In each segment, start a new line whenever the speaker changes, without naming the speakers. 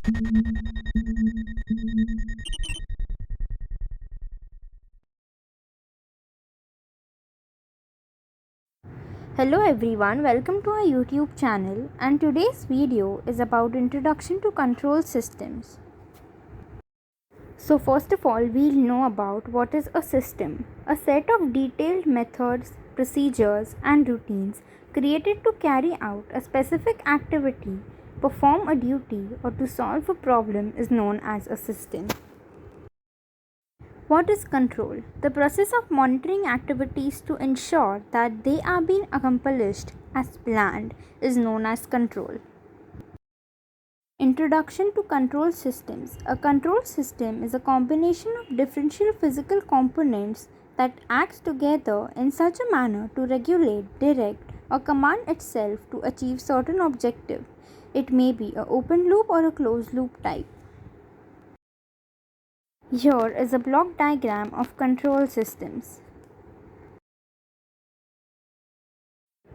Hello everyone, welcome to our YouTube channel, and today's video is about introduction to control systems. So first of all, we'll know about what is a system. A set of detailed methods, procedures and routines created to carry out a specific activity, perform a duty or to solve a problem is known as a system. What is control? The process of monitoring activities to ensure that they are being accomplished as planned is known as control. Introduction to control systems. A control system is a combination of differential physical components that acts together in such a manner to regulate, direct, or command itself to achieve certain objective. It may be an open loop or a closed loop type. Here is a block diagram of control systems.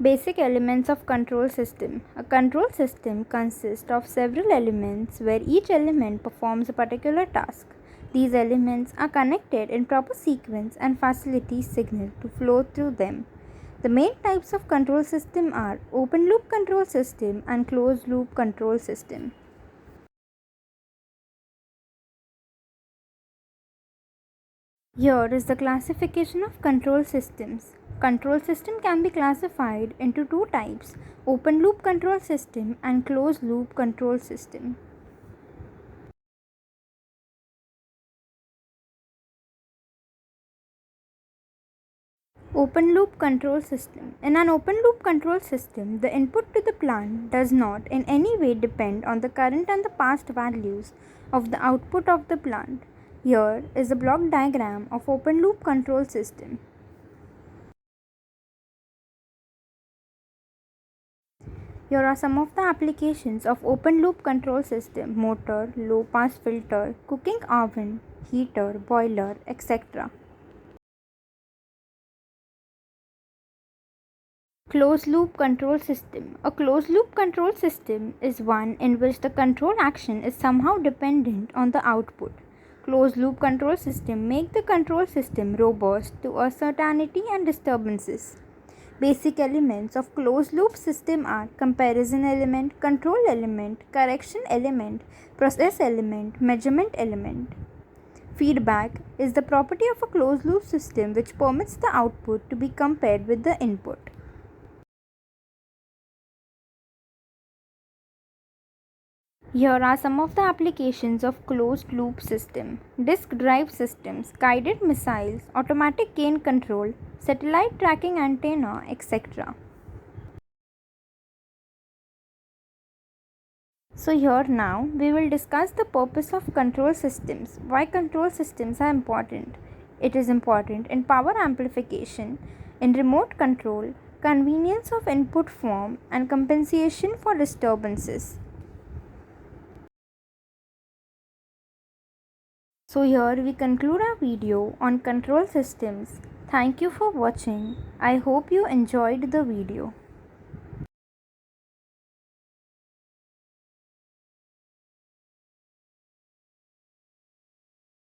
Basic elements of control system. A control system consists of several elements where each element performs a particular task. These elements are connected in proper sequence and facilitate signal to flow through them. The main types of control system are open loop control system and closed loop control system. Here is the classification of control systems. Control system can be classified into two types: open loop control system and closed loop control system. Open loop control system. In an open loop control system, the input to the plant does not in any way depend on the current and the past values of the output of the plant. Here is a block diagram of open loop control system. Here are some of the applications of open loop control system: motor, low pass filter, cooking oven, heater, boiler, etc. Closed loop control system. A closed loop control system is one in which the control action is somehow dependent on the output. Closed loop control system make the control system robust to uncertainty and disturbances. Basic elements of closed loop system are comparison element, control element, correction element, process element, measurement element. Feedback is the property of a closed loop system which permits the output to be compared with the input. Here are some of the applications of closed loop system: disk drive systems, guided missiles, automatic gain control, satellite tracking antenna, etc. So here now we will discuss the purpose of control systems. Why control systems are important? It is important in power amplification, in remote control, convenience of input form, and compensation for disturbances. So here we conclude our video on control systems. Thank you for watching. I hope you enjoyed the video.